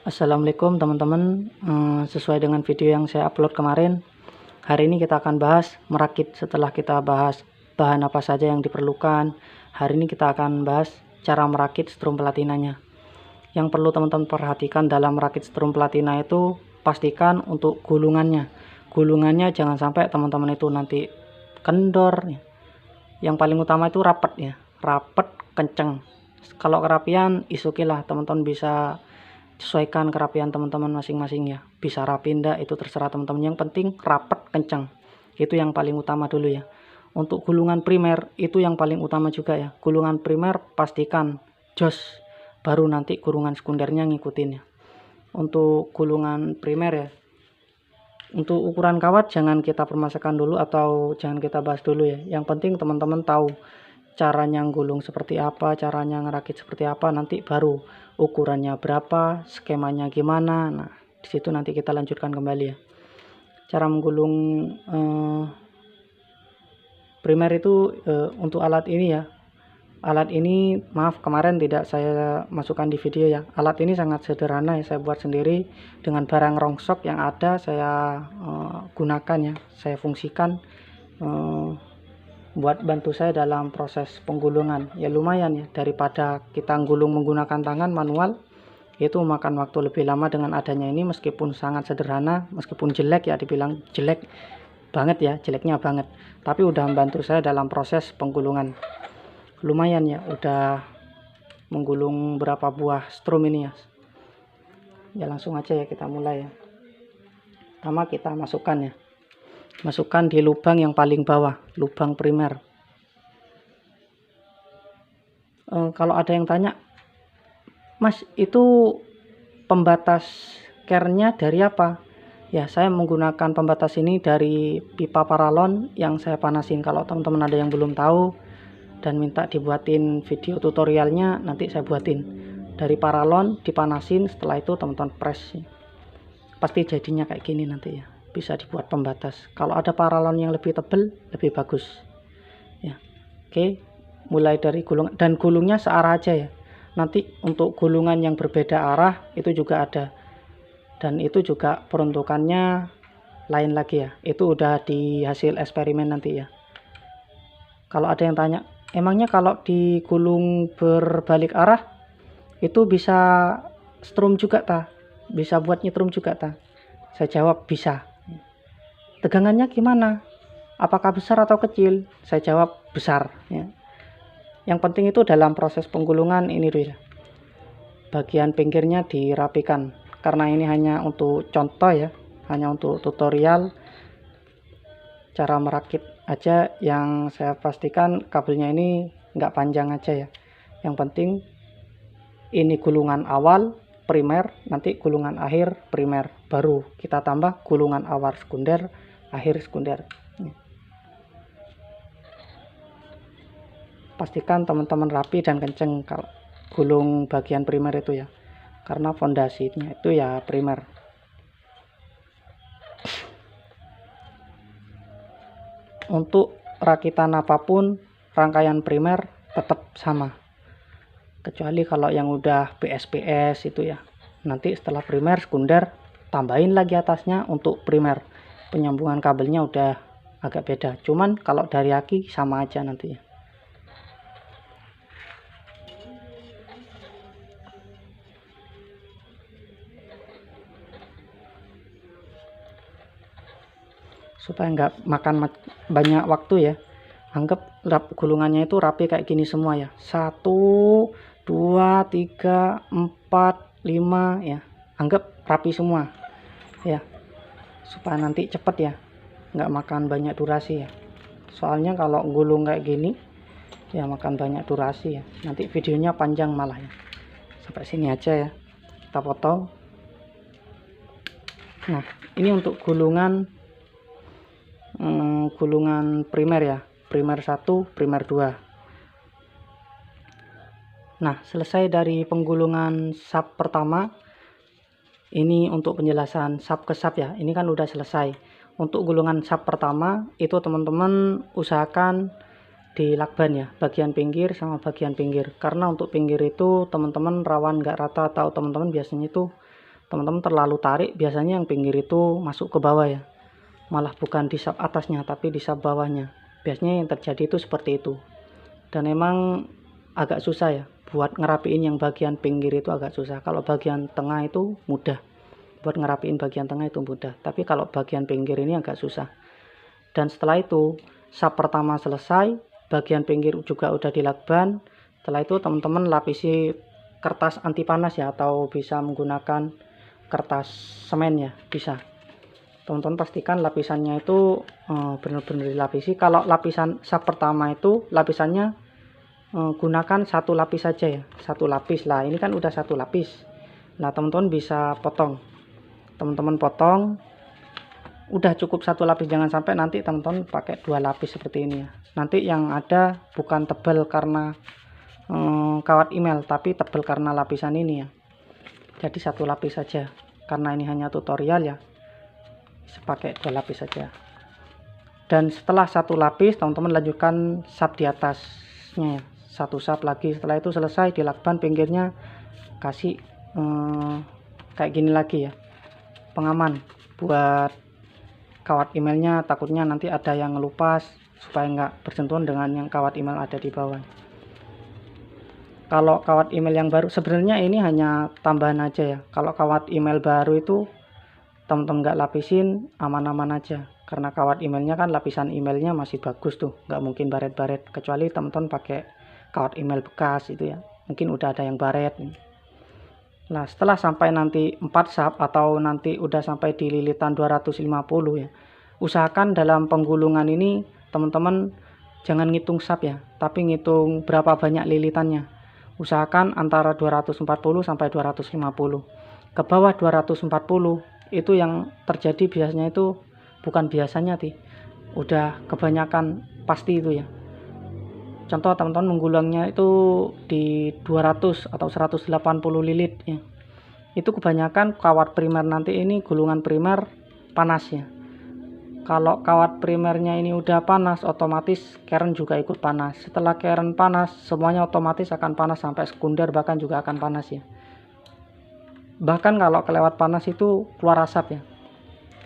Assalamualaikum teman-teman. Sesuai dengan video yang saya upload kemarin, hari ini kita akan bahas merakit. Setelah kita bahas bahan apa saja yang diperlukan, hari ini kita akan bahas cara merakit strum platinanya. Yang perlu teman-teman perhatikan dalam merakit strum platina itu, pastikan untuk gulungannya. Gulungannya jangan sampai teman-teman itu nanti kendor. Yang paling utama itu rapat ya, rapat kenceng. Kalau kerapian is oke lah, teman-teman bisa sesuaikan kerapian teman-teman masing-masing ya, bisa rapi ndak itu terserah teman-teman, yang penting rapat kencang, itu yang paling utama dulu ya. Untuk gulungan primer itu yang paling utama juga ya, gulungan primer pastikan jos, baru nanti gulungan sekundernya ngikutin ya. Untuk gulungan primer ya, untuk ukuran kawat jangan kita permasakan dulu atau jangan kita bahas dulu ya, yang penting teman-teman tahu caranya gulung seperti apa, caranya ngerakit seperti apa, nanti baru ukurannya berapa, skemanya gimana. Nah, disitu nanti kita lanjutkan kembali ya. Cara menggulung primer itu untuk alat ini ya. Alat ini maaf kemarin tidak saya masukkan di video ya. Alat ini sangat sederhana ya, saya buat sendiri dengan barang rongsok yang ada saya gunakan ya, saya fungsikan buat bantu saya dalam proses penggulungan ya. Lumayan ya, daripada kita gulung menggunakan tangan manual itu makan waktu lebih lama. Dengan adanya ini meskipun sangat sederhana, meskipun jelek ya, dibilang jelek banget ya, jeleknya banget, tapi udah membantu saya dalam proses penggulungan. Lumayan ya, udah menggulung berapa buah strum ini ya. Ya langsung aja ya kita mulai ya. Pertama kita masukkan ya, masukkan di lubang yang paling bawah, lubang primer. Kalau ada yang tanya, Mas itu pembatas care-nya dari apa? Ya, saya menggunakan pembatas ini dari pipa paralon yang saya panasin. Kalau teman-teman ada yang belum tahu dan minta dibuatin video tutorialnya, nanti saya buatin. Dari paralon dipanasin, setelah itu teman-teman press, pasti jadinya kayak gini nanti ya, bisa dibuat pembatas. Kalau ada paralon yang lebih tebal lebih bagus ya. Oke, mulai dari gulung, dan gulungnya searah aja ya. Nanti untuk gulungan yang berbeda arah itu juga ada, dan itu juga peruntukannya lain lagi ya, itu udah di hasil eksperimen nanti ya. Kalau ada yang tanya, emangnya kalau digulung berbalik arah itu bisa strum juga ta, bisa buat nyetrum juga ta? Saya jawab bisa. Tegangannya gimana, apakah besar atau kecil? Saya jawab besar ya. Yang penting itu dalam proses penggulungan ini dulu ya, bagian pinggirnya dirapikan, karena ini hanya untuk contoh ya, hanya untuk tutorial cara merakit aja. Yang saya pastikan kabelnya ini nggak panjang aja ya. Yang penting ini gulungan awal primer, nanti gulungan akhir primer, baru kita tambah gulungan awal sekunder, akhir sekunder. Pastikan teman-teman rapi dan kenceng kalau gulung bagian primer itu ya, karena fondasinya itu ya primer. Untuk rakitan apapun rangkaian primer tetap sama, kecuali kalau yang udah BSPS itu ya, nanti setelah primer sekunder tambahin lagi atasnya untuk primer, penyambungan kabelnya udah agak beda. Cuman kalau dari aki sama aja nanti ya. Supaya nggak makan banyak waktu ya, anggap gulungannya itu rapi kayak gini semua ya, 1 2 3 4 5 ya, anggap rapi semua ya, supaya nanti cepet ya, nggak makan banyak durasi ya. Soalnya kalau gulung kayak gini ya makan banyak durasi ya, nanti videonya panjang malah ya. Sampai sini aja ya, kita potong. Nah, ini untuk gulungan primer ya, primer 1 primer 2. Nah, selesai dari penggulungan sub pertama, ini untuk penjelasan sub ke sub ya, ini kan udah selesai. Untuk gulungan sub pertama itu teman-teman usahakan di lakban ya, bagian pinggir sama bagian pinggir, karena untuk pinggir itu teman-teman rawan nggak rata, atau teman-teman biasanya itu teman-teman terlalu tarik, biasanya yang pinggir itu masuk ke bawah ya, malah bukan di sab atasnya tapi di sab bawahnya. Biasanya yang terjadi itu seperti itu, dan emang agak susah ya buat ngerapiin yang bagian pinggir itu, agak susah. Kalau bagian tengah itu mudah, buat ngerapiin bagian tengah itu mudah, tapi kalau bagian pinggir ini agak susah. Dan setelah itu sab pertama selesai, bagian pinggir juga udah dilakban. Setelah itu teman-teman lapisi kertas anti panas ya, atau bisa menggunakan kertas semen ya, bisa. Teman-teman pastikan lapisannya itu benar-benar dilapisi. Kalau lapisan sab pertama itu lapisannya gunakan satu lapis saja ya, satu lapis lah. Ini kan udah satu lapis. Nah teman-teman bisa potong, teman-teman potong, udah cukup satu lapis, jangan sampai nanti teman-teman pakai dua lapis seperti ini ya. Nanti yang ada bukan tebal karena kawat email, tapi tebal karena lapisan ini ya. Jadi satu lapis saja, karena ini hanya tutorial ya, pakai dua lapis saja. Dan setelah satu lapis teman-teman lanjutkan sab di atasnya ya, satu sab lagi. Setelah itu selesai dilakban pinggirnya, kasih kayak gini lagi ya, pengaman buat kawat emailnya, takutnya nanti ada yang ngelupas, supaya nggak bersentuhan dengan yang kawat email ada di bawah. Kalau kawat email yang baru, sebenarnya ini hanya tambahan aja ya. Kalau kawat email baru itu teman-teman nggak lapisin, aman-aman aja, karena kawat emailnya kan lapisan emailnya masih bagus tuh, nggak mungkin baret-baret, kecuali teman-teman pakai kawat email bekas itu ya, mungkin udah ada yang baret. Nah setelah sampai nanti 4 sab atau nanti udah sampai di lilitan 250 ya, usahakan dalam penggulungan ini teman-teman jangan ngitung sab ya, tapi ngitung berapa banyak lilitannya. Usahakan antara 240 sampai 250. Ke bawah 240 itu yang terjadi biasanya itu, bukan biasanya sih, udah kebanyakan pasti itu ya. Contoh teman-teman menggulungnya itu di 200 atau 180 lilit ya, itu kebanyakan kawat primer. Nanti ini gulungan primer panas ya. Kalau kawat primernya ini udah panas, otomatis kern juga ikut panas. Setelah kern panas, semuanya otomatis akan panas, sampai sekunder bahkan juga akan panas ya. Bahkan kalau kelewat panas itu keluar asap ya.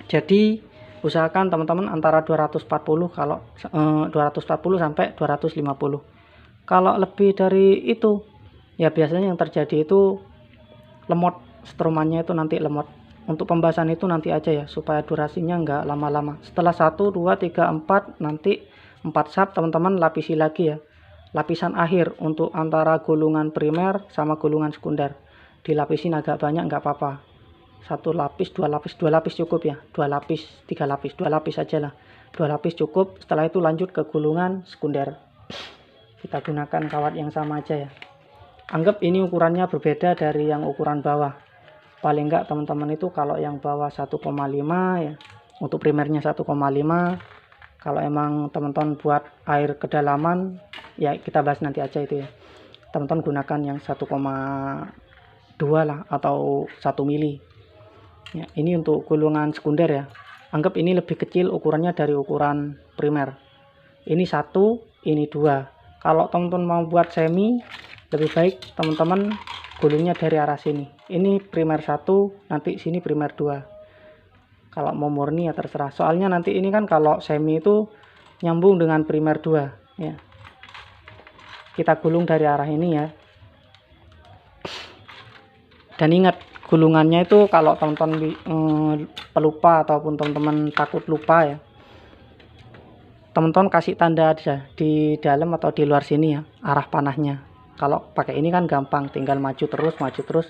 Jadi usahakan teman-teman antara 240, kalau 240 sampai 250. Kalau lebih dari itu ya biasanya yang terjadi itu lemot, stromannya itu nanti lemot. Untuk pembahasan itu nanti aja ya, supaya durasinya nggak lama-lama. Setelah 1, 2, 3, 4 nanti 4 sab teman-teman lapisi lagi ya, lapisan akhir untuk antara gulungan primer sama gulungan sekunder. Dilapisin agak banyak nggak apa-apa, 1 lapis, 2 lapis, 2 lapis cukup ya, 2 lapis, 3 lapis, 2 lapis aja lah, 2 lapis cukup. Setelah itu lanjut ke gulungan sekunder, kita gunakan kawat yang sama aja ya. Anggap ini ukurannya berbeda dari yang ukuran bawah. Paling enggak teman-teman itu kalau yang bawah 1,5 ya, untuk primernya 1,5. Kalau emang teman-teman buat air kedalaman ya, kita bahas nanti aja itu ya, teman-teman gunakan yang 1,2 lah atau 1 mili ya. Ini untuk gulungan sekunder ya, anggap ini lebih kecil ukurannya dari ukuran primer. Ini 1, ini 2. Kalau teman-teman mau buat semi, lebih baik teman-teman gulungnya dari arah sini. Ini primer 1, nanti sini primer 2. Kalau mau murni ya terserah. Soalnya nanti ini kan kalau semi itu nyambung dengan primer 2 ya. Kita gulung dari arah ini ya. Dan ingat, gulungannya itu kalau teman-teman pelupa ataupun teman-teman takut lupa ya, teman-teman kasih tanda aja di dalam atau di luar sini ya, arah panahnya. Kalau pakai ini kan gampang, tinggal maju terus,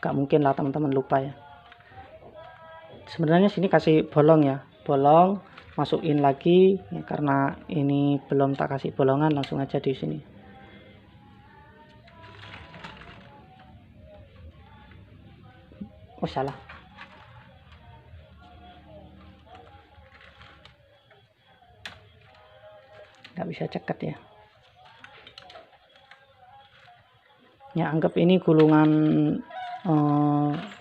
gak mungkin lah teman-teman lupa ya. Sebenarnya sini kasih bolong ya, bolong, masukin lagi ya, karena ini belum tak kasih bolongan, langsung aja di sini. Oh salah, nggak bisa ceket ya. Ya anggap ini gulungan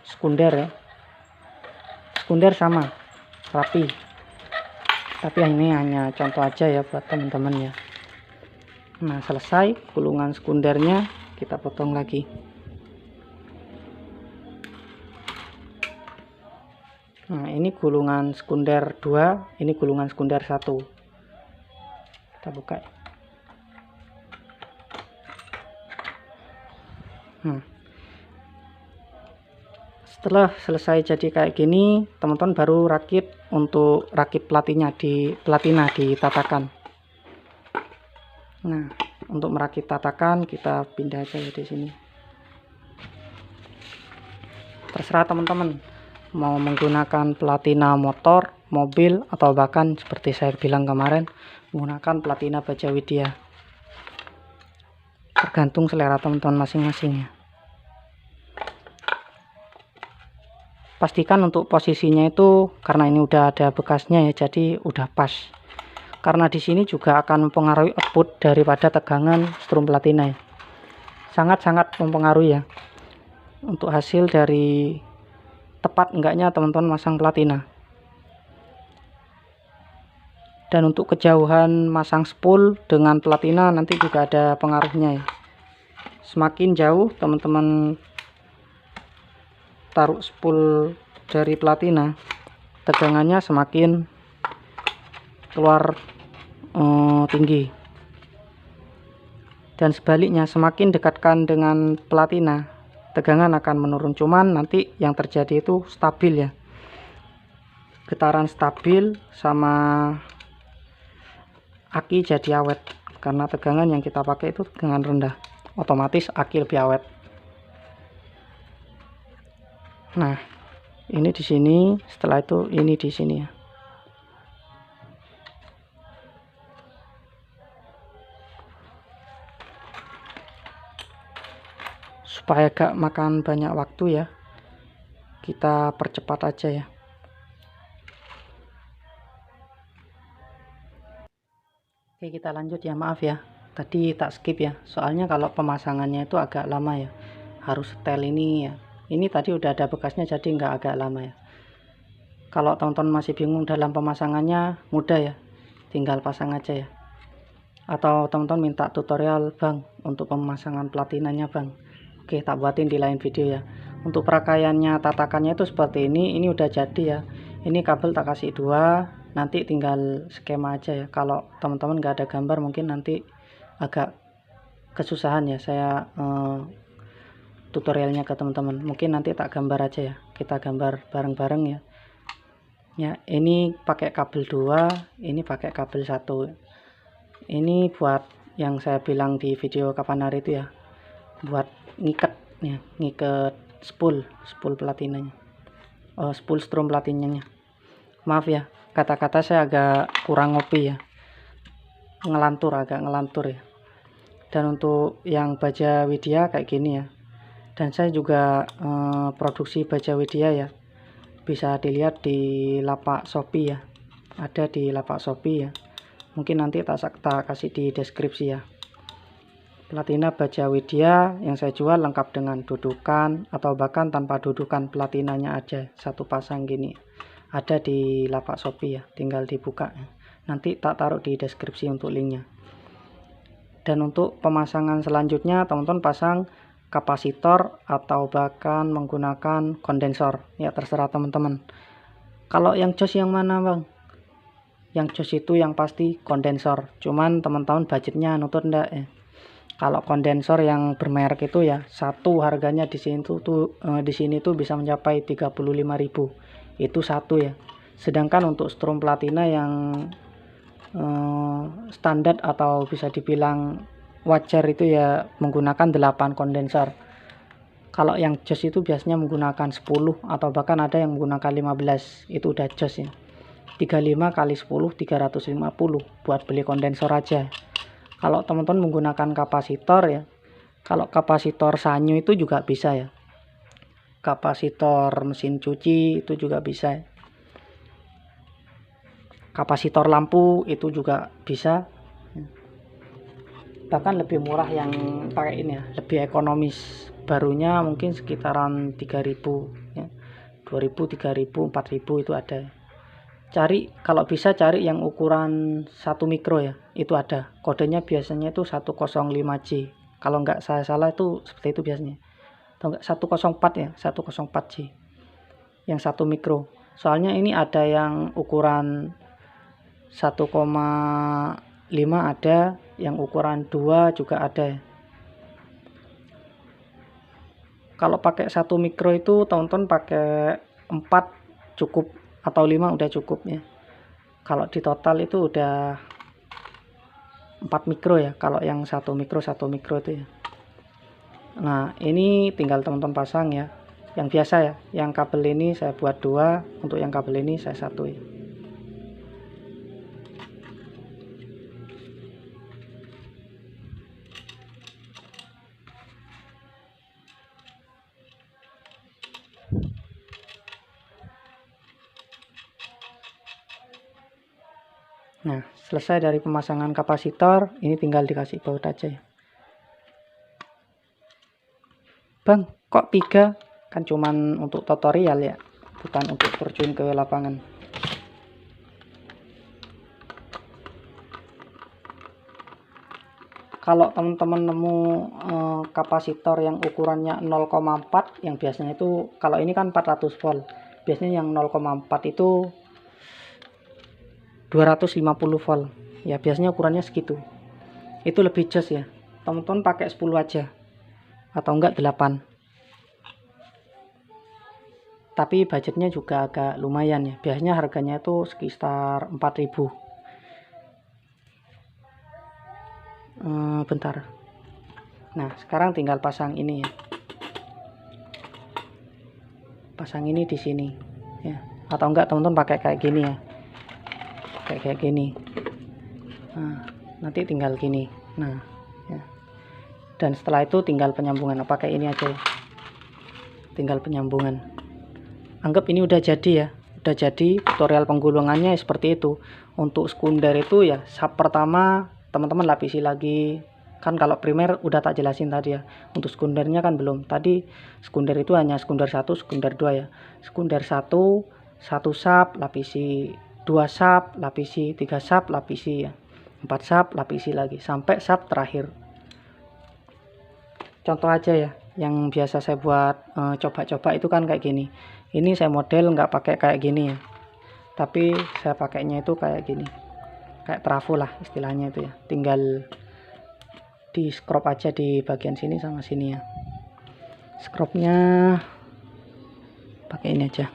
sekunder ya, sekunder sama rapi, tapi ini hanya contoh aja ya buat teman-teman ya. Nah selesai gulungan sekundernya, kita potong lagi. Nah, ini gulungan sekunder 2, ini gulungan sekunder 1. Kita buka. Setelah selesai jadi kayak gini, teman-teman baru rakit untuk rakit platina ditatakan. Nah, untuk merakit tatakan kita pindah aja ya di sini. Terserah teman-teman mau menggunakan platina motor, mobil, atau bahkan seperti saya bilang kemarin menggunakan platina baja Widya. Tergantung selera teman-teman masing-masing ya. Pastikan untuk posisinya itu karena ini udah ada bekasnya ya, jadi udah pas. Karena di sini juga akan mempengaruhi output daripada tegangan strum platina ya. Sangat-sangat mempengaruhi ya untuk hasil dari tepat enggaknya teman-teman masang platina. Dan untuk kejauhan masang spool dengan platina nanti juga ada pengaruhnya ya. Semakin jauh teman-teman taruh spool dari platina, tegangannya semakin keluar tinggi. Dan sebaliknya, semakin dekatkan dengan platina, tegangan akan menurun. Cuman nanti yang terjadi itu stabil ya, getaran stabil sama aki jadi awet karena tegangan yang kita pakai itu tegangan rendah, otomatis aki lebih awet. Nah, ini di sini, setelah itu ini di sini ya. Supaya gak makan banyak waktu ya, kita percepat aja ya. Oke, kita lanjut ya, maaf ya tadi tak skip ya, soalnya kalau pemasangannya itu agak lama ya, harus setel ini ya. Ini tadi udah ada bekasnya jadi nggak agak lama ya. Kalau teman-teman masih bingung dalam pemasangannya, mudah ya, tinggal pasang aja ya. Atau teman-teman minta tutorial bang untuk pemasangan platinanya bang, oke tak buatin di lain video ya. Untuk perakaiannya, tatakannya itu seperti ini udah jadi ya. Ini kabel tak kasih 2, nanti tinggal skema aja ya. Kalau teman-teman nggak ada gambar mungkin nanti agak kesusahan ya saya tutorialnya ke teman-teman. Mungkin nanti tak gambar aja ya, kita gambar bareng-bareng ya. Ya, ini pakai kabel 2, ini pakai kabel 1. Ini buat yang saya bilang di video kapan hari itu ya, buat ngiket ya, ngiket spool platinanya, spool strum platinanya. Maaf ya, kata-kata saya agak kurang ngopi ya, agak ngelantur ya. Dan untuk yang baja Widya kayak gini ya. Dan saya juga produksi baja Widya ya, bisa dilihat di lapak Shopee ya, ada di lapak Shopee ya, mungkin nanti tak kasih di deskripsi ya. Platina baja Widya yang saya jual lengkap dengan dudukan atau bahkan tanpa dudukan, platinanya aja satu pasang gini, ada di lapak Shopee ya, tinggal dibuka ya. Nanti tak taruh di deskripsi untuk linknya. Dan untuk pemasangan selanjutnya teman-teman pasang kapasitor atau bahkan menggunakan kondensor ya, terserah teman-teman. Kalau yang jos yang mana bang? Yang jos itu yang pasti kondensor, cuman teman-teman budgetnya nutut enggak ya. Kalau kondensor yang bermerek itu ya, satu harganya di sini di sini tuh bisa mencapai 35.000, itu satu ya. Sedangkan untuk strum platina yang standar atau bisa dibilang wajar itu ya menggunakan 8 kondensor. Kalau yang jos itu biasanya menggunakan 10 atau bahkan ada yang menggunakan 15, itu udah jos ya. 35 kali 10 350 buat beli kondensor aja. Kalau teman-teman menggunakan kapasitor ya, kalau kapasitor sanyo itu juga bisa ya, kapasitor mesin cuci itu juga bisa ya. Kapasitor lampu itu juga bisa, bahkan lebih murah yang pakai ini ya, lebih ekonomis, barunya mungkin sekitaran 3.000 ya, 2.000 3.000 4.000 itu ada. Cari, kalau bisa cari yang ukuran 1 mikro ya, itu ada kodenya, biasanya itu 105J, kalau nggak saya salah itu seperti itu biasanya, atau enggak 104 ya, 104J yang 1 mikro. soalnya ini ada yang ukuran 1,5 ada, yang ukuran 2 juga ada. Kalau pakai 1 mikro itu teman-teman pakai 4 cukup atau 5 udah cukup ya. Kalau di total itu udah 4 mikro ya, kalau yang 1 mikro itu ya. Nah, ini tinggal teman-teman pasang ya. Yang biasa ya, yang kabel ini saya buat 2, untuk yang kabel ini saya 1 ya. Nah, selesai dari pemasangan kapasitor, ini tinggal dikasih baut aja ya. Bang, kok 3? Kan cuman untuk tutorial ya, bukan untuk terjun ke lapangan. Kalau teman-teman nemu kapasitor yang ukurannya 0,4, yang biasanya itu, kalau ini kan 400 volt, biasanya yang 0,4 itu 250 volt ya, biasanya ukurannya segitu. Itu lebih jos ya, teman-teman pakai 10 aja atau enggak 8, tapi budgetnya juga agak lumayan ya, biasanya harganya itu sekitar 4.000. Bentar. Nah, sekarang tinggal pasang ini ya, pasang ini di sini ya, atau enggak teman-teman pakai kayak gini ya, kayak gini. Nah, nanti tinggal gini. Nah ya, dan setelah itu tinggal penyambungan, pakai ini aja ya, tinggal penyambungan. Anggap ini udah jadi ya, udah jadi. Tutorial penggulungannya seperti itu. Untuk sekunder itu ya, sap pertama teman-teman lapisi lagi, kan kalau primer udah tak jelasin tadi ya. Untuk sekundernya kan belum, tadi sekunder itu hanya sekunder 1, sekunder 2 ya. Sekunder 1 sap lapisi, 2 sap lapisi, 3 sap lapisi ya, 4 sap lapisi lagi sampai sap terakhir. Contoh aja ya, yang biasa saya buat coba-coba itu kan kayak gini. Ini saya model nggak pakai kayak gini ya, tapi saya pakainya itu kayak gini, kayak trafo lah istilahnya itu ya. Tinggal di scrub aja di bagian sini sama sini ya. Scrubnya pakai ini aja.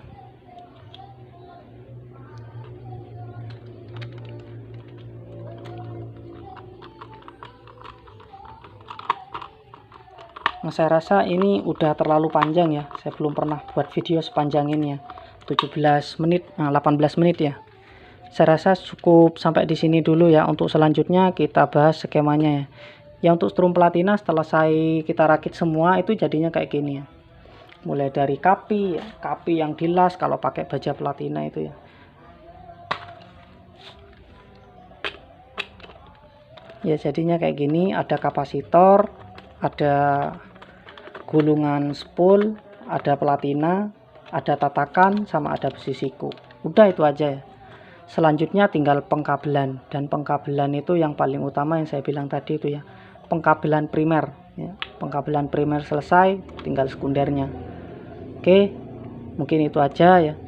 Nah, saya rasa ini udah terlalu panjang ya, saya belum pernah buat video sepanjang ini ya, 17 menit, nah 18 menit ya. Saya rasa cukup sampai di sini dulu ya. Untuk selanjutnya kita bahas skemanya ya. Ya, untuk strum platina selesai kita rakit semua itu jadinya kayak gini ya. Mulai dari kapi ya, kapi yang dilas kalau pakai baja platina itu ya. Ya, jadinya kayak gini, ada kapasitor, ada gulungan spool, ada platina, ada tatakan, sama ada besi siku. Udah itu aja ya. Selanjutnya tinggal pengkabelan, dan pengkabelan itu yang paling utama yang saya bilang tadi itu ya, pengkabelan primer ya. Pengkabelan primer selesai, tinggal sekundernya. Oke, mungkin itu aja ya.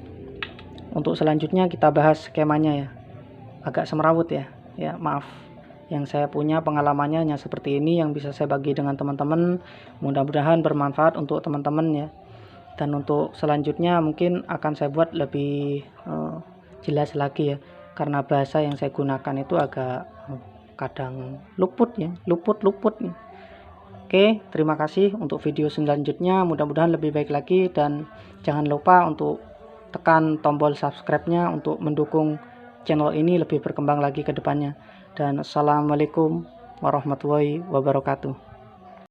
Untuk selanjutnya kita bahas skemanya ya. Agak semrawut ya, ya maaf. Yang saya punya pengalamannya hanya seperti ini yang bisa saya bagi dengan teman-teman. Mudah-mudahan bermanfaat untuk teman-teman ya. Dan untuk selanjutnya mungkin akan saya buat lebih jelas lagi ya, karena bahasa yang saya gunakan itu agak kadang luput ya, luput ya. Oke, terima kasih untuk video selanjutnya, mudah-mudahan lebih baik lagi, dan jangan lupa untuk tekan tombol subscribe-nya untuk mendukung channel ini lebih berkembang lagi ke depannya. Dan assalamualaikum warahmatullahi wabarakatuh.